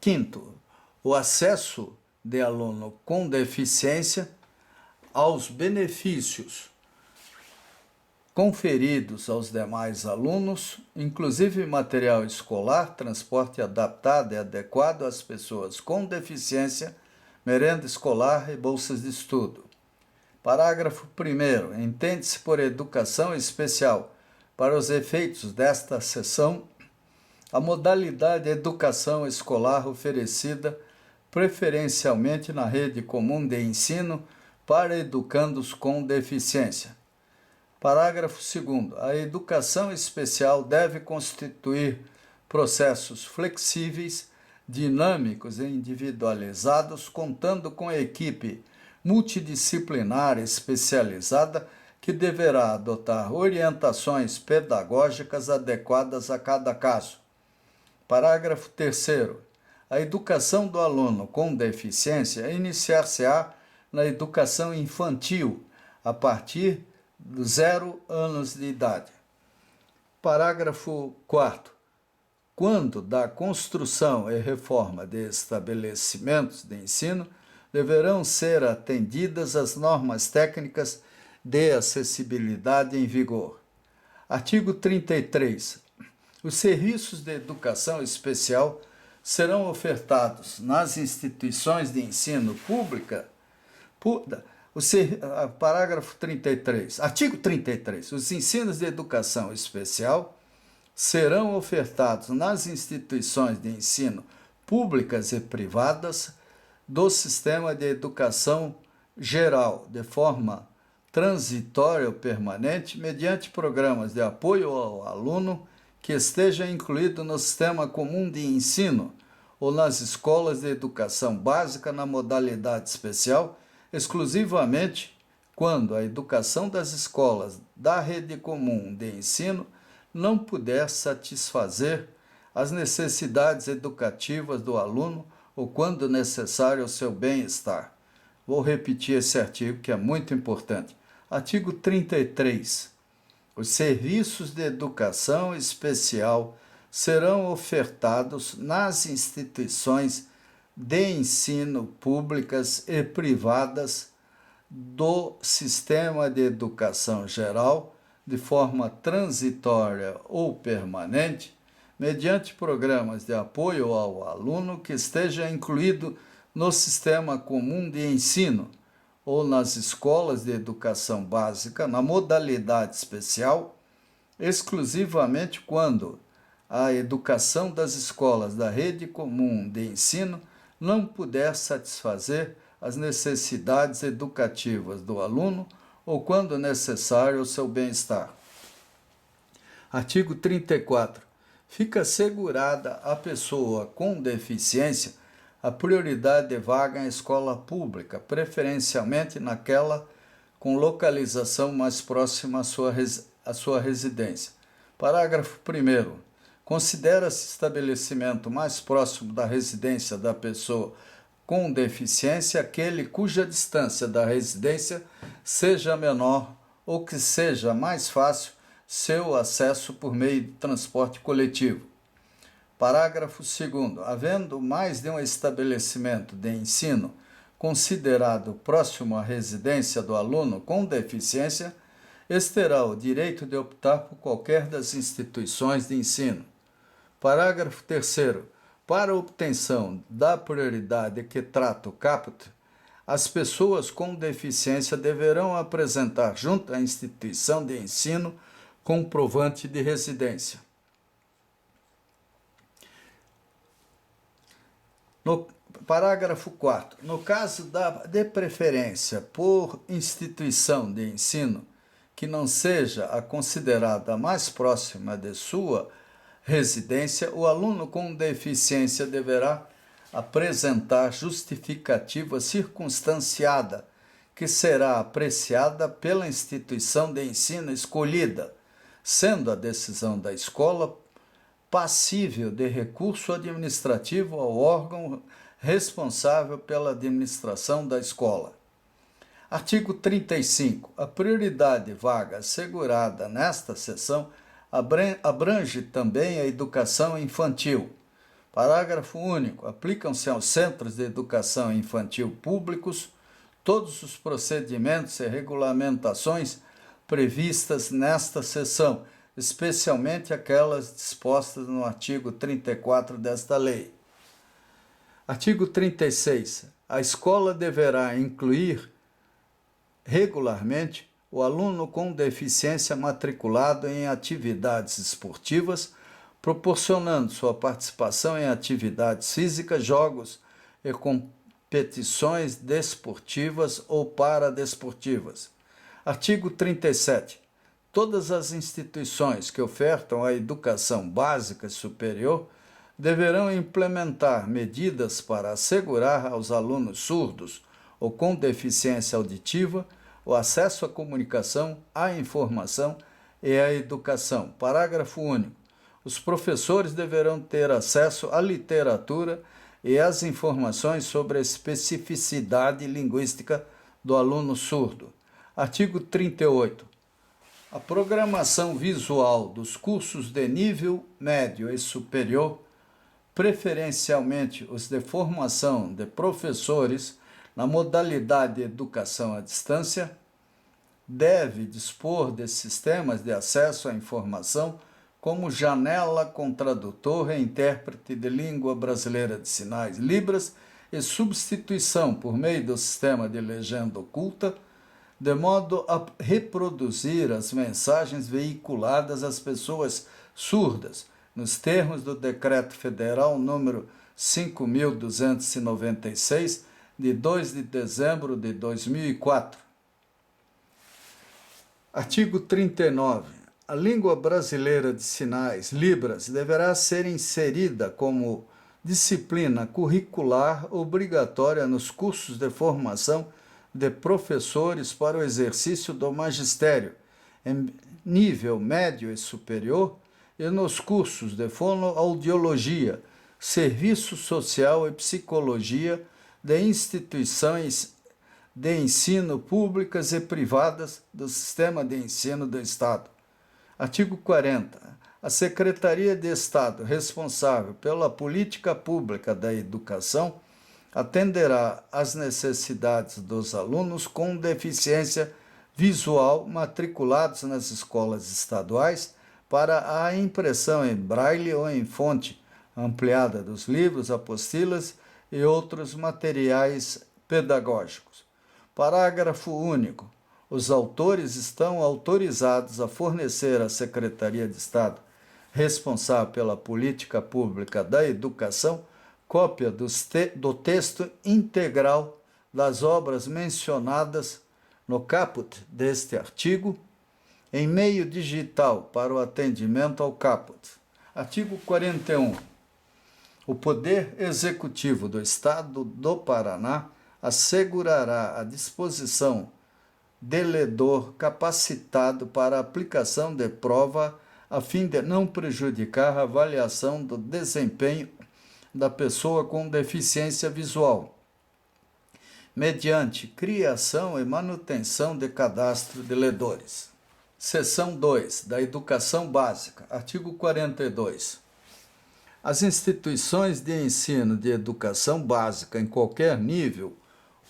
5. O acesso de aluno com deficiência aos benefícios conferidos aos demais alunos, inclusive material escolar, transporte adaptado e adequado às pessoas com deficiência, merenda escolar e bolsas de estudo. Parágrafo 1º. Entende-se por educação especial, para os efeitos desta seção, a modalidade de educação escolar oferecida preferencialmente na rede comum de ensino para educandos com deficiência. Parágrafo 2º. A educação especial deve constituir processos flexíveis, dinâmicos e individualizados, contando com equipe multidisciplinar especializada que deverá adotar orientações pedagógicas adequadas a cada caso. Parágrafo 3º. A educação do aluno com deficiência iniciar-se-á na educação infantil, a partir dos 0 anos de idade. Parágrafo 4º. Quando da construção e reforma de estabelecimentos de ensino, deverão ser atendidas as normas técnicas de acessibilidade em vigor. Artigo 33. Os serviços de educação especial serão ofertados nas instituições de ensino pública. Parágrafo 33. Artigo 33. Os ensinos de educação especial serão ofertados nas instituições de ensino públicas e privadas do sistema de educação geral, de forma transitória ou permanente, mediante programas de apoio ao aluno que esteja incluído no sistema comum de ensino ou nas escolas de educação básica na modalidade especial, exclusivamente quando a educação das escolas da rede comum de ensino não puder satisfazer as necessidades educativas do aluno ou quando necessário ao seu bem-estar. Vou repetir esse artigo que é muito importante. Artigo 33. Os serviços de educação especial serão ofertados nas instituições de ensino públicas e privadas do sistema de educação geral, de forma transitória ou permanente, mediante programas de apoio ao aluno que esteja incluído no sistema comum de ensino ou nas escolas de educação básica na modalidade especial, exclusivamente quando a educação das escolas da rede comum de ensino não puder satisfazer as necessidades educativas do aluno ou quando necessário ao seu bem-estar. Artigo 34. Fica assegurada à pessoa com deficiência a prioridade de vaga em escola pública, preferencialmente naquela com localização mais próxima à sua residência. Parágrafo 1º. Considera-se estabelecimento mais próximo da residência da pessoa com deficiência aquele cuja distância da residência seja menor ou que seja mais fácil seu acesso por meio de transporte coletivo. Parágrafo 2º. Havendo mais de um estabelecimento de ensino considerado próximo à residência do aluno com deficiência, este terá o direito de optar por qualquer das instituições de ensino. Parágrafo 3º. Para a obtenção da prioridade que trata o caput, as pessoas com deficiência deverão apresentar junto à instituição de ensino comprovante de residência. No parágrafo 4º. No caso de preferência por instituição de ensino que não seja a considerada mais próxima de sua residência, o aluno com deficiência deverá apresentar justificativa circunstanciada, que será apreciada pela instituição de ensino escolhida, sendo a decisão da escola passível de recurso administrativo ao órgão responsável pela administração da escola. Artigo 35. A prioridade vaga assegurada nesta seção abrange também a educação infantil. Parágrafo único. Aplicam-se aos centros de educação infantil públicos todos os procedimentos e regulamentações previstas nesta seção, especialmente aquelas dispostas no artigo 34 desta lei. Artigo 36. A escola deverá incluir regularmente o aluno com deficiência matriculado em atividades esportivas, proporcionando sua participação em atividades físicas, jogos e competições desportivas ou paradesportivas. Artigo 37. Todas as instituições que ofertam a educação básica e superior deverão implementar medidas para assegurar aos alunos surdos ou com deficiência auditiva o acesso à comunicação, à informação e à educação. Parágrafo único. Os professores deverão ter acesso à literatura e às informações sobre a especificidade linguística do aluno surdo. Artigo 38. A programação visual dos cursos de nível médio e superior, preferencialmente os de formação de professores na modalidade de educação à distância, deve dispor de sistemas de acesso à informação como janela com tradutor e intérprete de língua brasileira de sinais Libras e substituição por meio do sistema de legenda oculta, de modo a reproduzir as mensagens veiculadas às pessoas surdas, nos termos do Decreto Federal número 5.296, de 2 de dezembro de 2004. Artigo 39. A língua brasileira de sinais, Libras, deverá ser inserida como disciplina curricular obrigatória nos cursos de formação de professores para o exercício do magistério, em nível médio e superior, e nos cursos de fonoaudiologia, serviço social e psicologia de instituições de ensino públicas e privadas do sistema de ensino do Estado. Artigo 40. A Secretaria de Estado responsável pela política pública da educação atenderá às necessidades dos alunos com deficiência visual matriculados nas escolas estaduais para a impressão em braille ou em fonte ampliada dos livros, apostilas e outros materiais pedagógicos. Parágrafo único. Os autores estão autorizados a fornecer à Secretaria de Estado responsável pela política pública da educação cópia do texto integral das obras mencionadas no caput deste artigo em meio digital para o atendimento ao caput. Artigo 41. O Poder Executivo do Estado do Paraná assegurará a disposição de ledor capacitado para a aplicação de prova a fim de não prejudicar a avaliação do desempenho da pessoa com deficiência visual, mediante criação e manutenção de cadastro de ledores. Seção 2. Da Educação Básica. Artigo 42. As instituições de ensino de educação básica em qualquer nível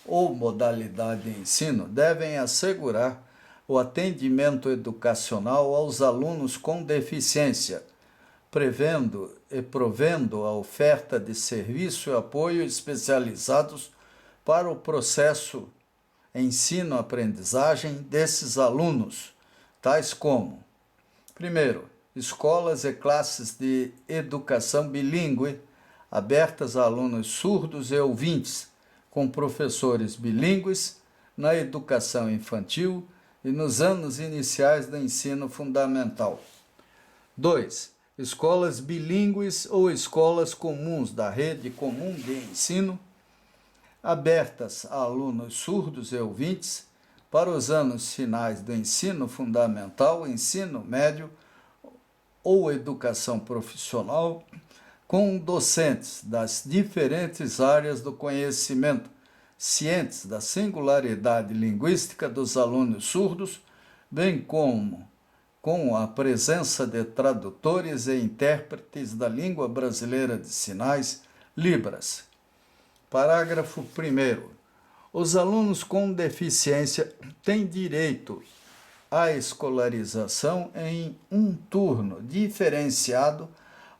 ou modalidade de ensino devem assegurar o atendimento educacional aos alunos com deficiência, prevendo e provendo a oferta de serviço e apoio especializados para o processo ensino-aprendizagem desses alunos, tais como: primeiro, escolas e classes de educação bilíngue abertas a alunos surdos e ouvintes, com professores bilíngues na educação infantil e nos anos iniciais do ensino fundamental. 2. escolas bilíngues ou escolas comuns da rede comum de ensino, abertas a alunos surdos e ouvintes para os anos finais do ensino fundamental, ensino médio ou educação profissional, com docentes das diferentes áreas do conhecimento, cientes da singularidade linguística dos alunos surdos, bem como com a presença de tradutores e intérpretes da língua brasileira de sinais, Libras. Parágrafo 1º. Os alunos com deficiência têm direito à escolarização em um turno diferenciado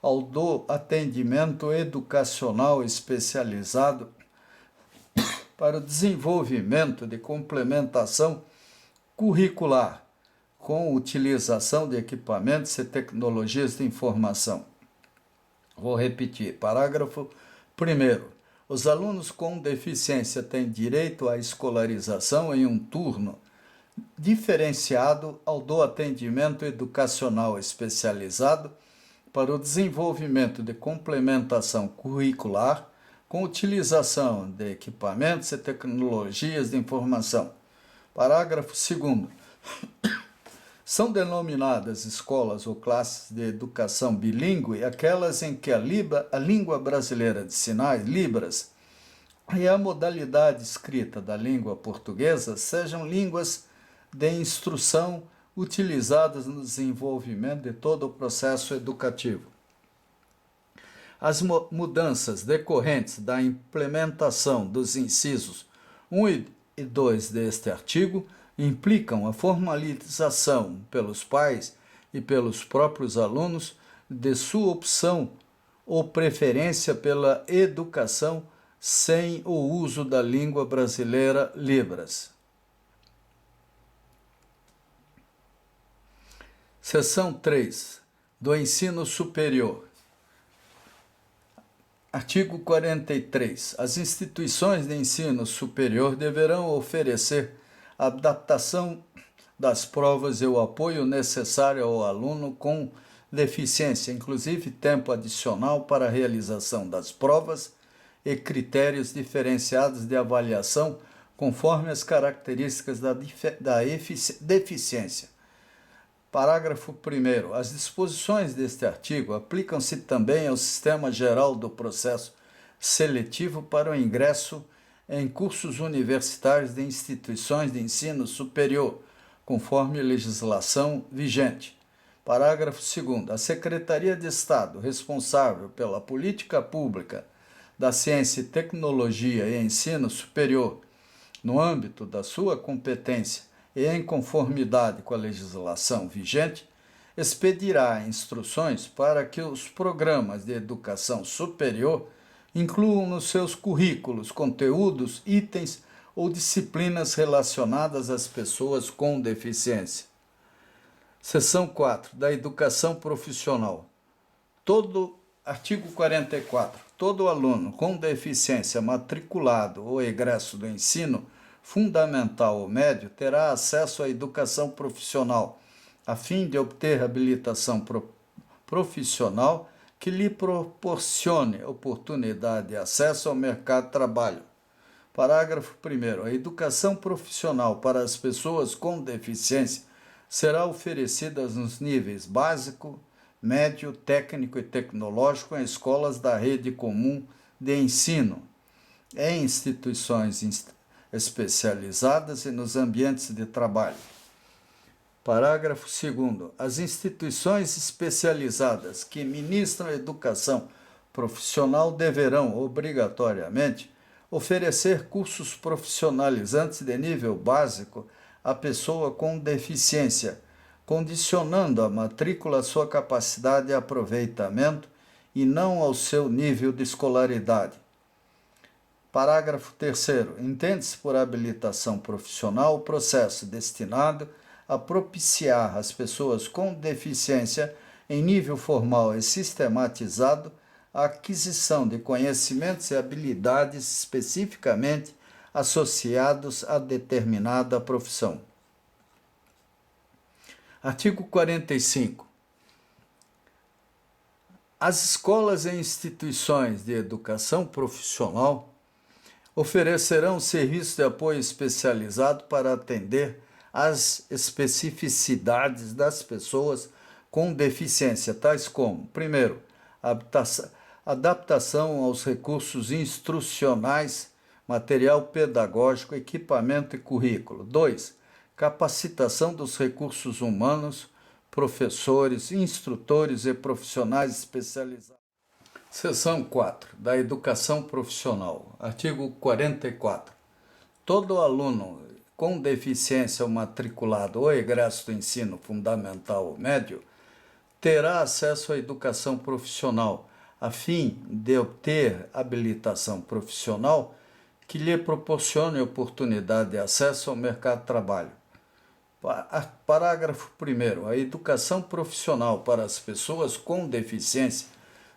ao do atendimento educacional especializado para o desenvolvimento de complementação curricular, com utilização de equipamentos e tecnologias de informação. Vou repetir. Parágrafo 1º. Os alunos com deficiência têm direito à escolarização em um turno diferenciado ao do atendimento educacional especializado para o desenvolvimento de complementação curricular com utilização de equipamentos e tecnologias de informação. Parágrafo 2º. São denominadas escolas ou classes de educação bilíngue aquelas em que a língua brasileira de sinais, Libras, e a modalidade escrita da língua portuguesa sejam línguas de instrução utilizadas no desenvolvimento de todo o processo educativo. As mudanças decorrentes da implementação dos incisos 1 e 2 deste artigo implicam a formalização pelos pais e pelos próprios alunos de sua opção ou preferência pela educação sem o uso da língua brasileira Libras. Seção 3. Do ensino superior. Artigo 43. As instituições de ensino superior deverão oferecer a adaptação das provas e o apoio necessário ao aluno com deficiência, inclusive tempo adicional para a realização das provas e critérios diferenciados de avaliação conforme as características da deficiência. Parágrafo 1º. As disposições deste artigo aplicam-se também ao Sistema Geral do Processo Seletivo para o ingresso em cursos universitários de instituições de ensino superior, conforme legislação vigente. Parágrafo 2º. A Secretaria de Estado responsável pela política pública da ciência e tecnologia e ensino superior, no âmbito da sua competência e em conformidade com a legislação vigente, expedirá instruções para que os programas de educação superior incluam nos seus currículos conteúdos, itens ou disciplinas relacionadas às pessoas com deficiência. Seção 4. Da educação profissional. Artigo 44. Todo aluno com deficiência matriculado ou egresso do ensino fundamental ou médio terá acesso à educação profissional, a fim de obter habilitação profissional que lhe proporcione oportunidade e acesso ao mercado de trabalho. Parágrafo 1º. A educação profissional para as pessoas com deficiência será oferecida nos níveis básico, médio, técnico e tecnológico em escolas da rede comum de ensino, em instituições especializadas e nos ambientes de trabalho. Parágrafo 2º. As instituições especializadas que ministram educação profissional deverão, obrigatoriamente, oferecer cursos profissionalizantes de nível básico à pessoa com deficiência, condicionando a matrícula à sua capacidade de aproveitamento e não ao seu nível de escolaridade. Parágrafo 3º. Entende-se por habilitação profissional o processo destinado a propiciar às pessoas com deficiência, em nível formal e sistematizado, a aquisição de conhecimentos e habilidades especificamente associados a determinada profissão. Artigo 45. As escolas e instituições de educação profissional oferecerão serviço de apoio especializado para atender às especificidades das pessoas com deficiência, tais como, primeiro, adaptação aos recursos instrucionais, material pedagógico, equipamento e currículo. 2. Capacitação dos recursos humanos, professores, instrutores e profissionais especializados. Seção 4, da educação profissional. Artigo 44. Todo aluno com deficiência ou matriculado ou egresso do ensino fundamental ou médio terá acesso à educação profissional, a fim de obter habilitação profissional que lhe proporcione oportunidade de acesso ao mercado de trabalho. Parágrafo 1º. A educação profissional para as pessoas com deficiência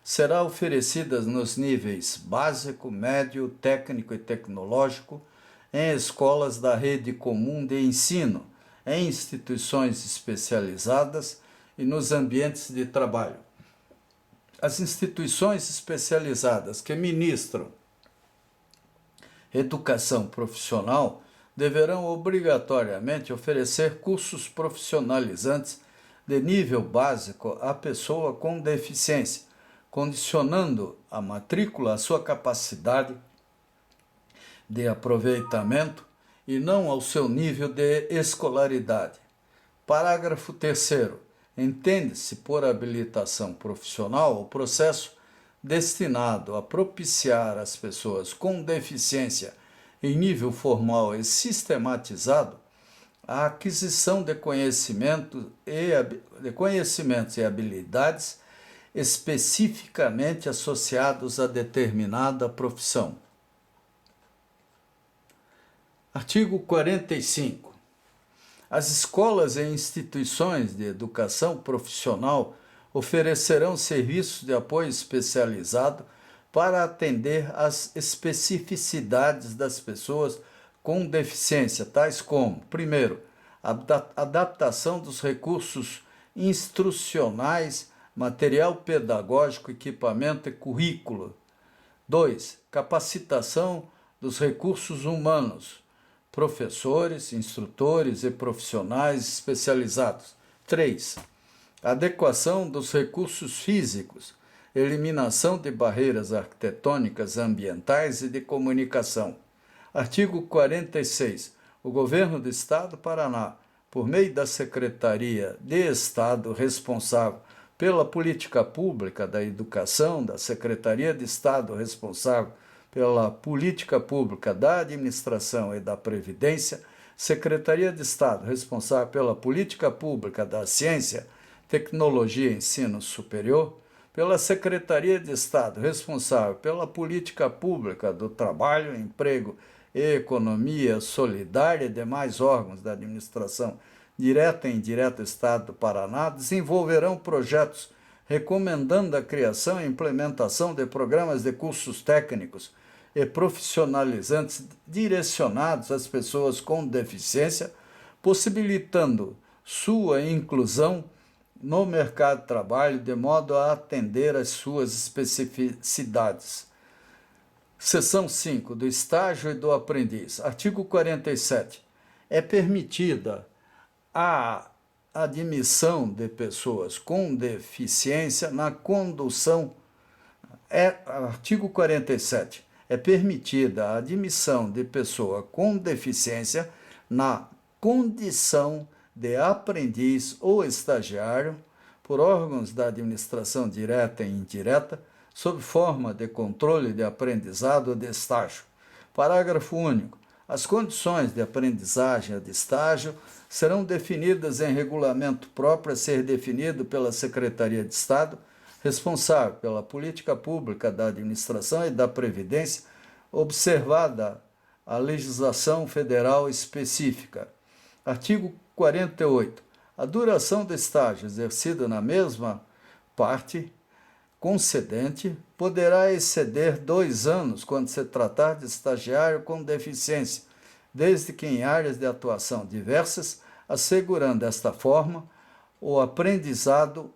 será oferecida nos níveis básico, médio, técnico e tecnológico em escolas da rede comum de ensino, em instituições especializadas e nos ambientes de trabalho. As instituições especializadas que ministram educação profissional deverão obrigatoriamente oferecer cursos profissionalizantes de nível básico à pessoa com deficiência, condicionando a matrícula à sua capacidade de aproveitamento e não ao seu nível de escolaridade. Parágrafo 3º. Entende-se por habilitação profissional o processo destinado a propiciar às pessoas com deficiência em nível formal e sistematizado a aquisição de conhecimentos e habilidades especificamente associados a determinada profissão. Artigo 45. As escolas e instituições de educação profissional oferecerão serviços de apoio especializado para atender às especificidades das pessoas com deficiência, tais como, primeiro, adaptação dos recursos instrucionais, material pedagógico, equipamento e currículo. 2. Capacitação dos recursos humanos, professores, instrutores e profissionais especializados. 3. Adequação dos recursos físicos, eliminação de barreiras arquitetônicas, ambientais e de comunicação. Artigo 46. O Governo do Estado do Paraná, por meio da Secretaria de Estado responsável pela política pública da educação, da Secretaria de Estado responsável pela política pública da administração e da previdência, Secretaria de Estado responsável pela política pública da ciência, tecnologia e ensino superior, pela Secretaria de Estado responsável pela política pública do trabalho, emprego e economia solidária e demais órgãos da administração direta e indireta do Estado do Paraná, desenvolverão projetos recomendando a criação e implementação de programas de cursos técnicos e profissionalizantes direcionados às pessoas com deficiência, possibilitando sua inclusão no mercado de trabalho de modo a atender às suas especificidades. Seção 5. Do estágio e do aprendiz. Artigo 47. É permitida a admissão de pessoas com deficiência na condução. Artigo 47. É permitida a admissão de pessoa com deficiência na condição de aprendiz ou estagiário por órgãos da administração direta e indireta, sob forma de controle de aprendizado ou de estágio. Parágrafo único. As condições de aprendizagem ou de estágio serão definidas em regulamento próprio a ser definido pela Secretaria de Estado, responsável pela política pública da administração e da previdência, observada a legislação federal específica. Artigo 48. A duração do estágio exercido na mesma parte concedente poderá exceder 2 anos quando se tratar de estagiário com deficiência, desde que em áreas de atuação diversas, assegurando desta forma o aprendizado.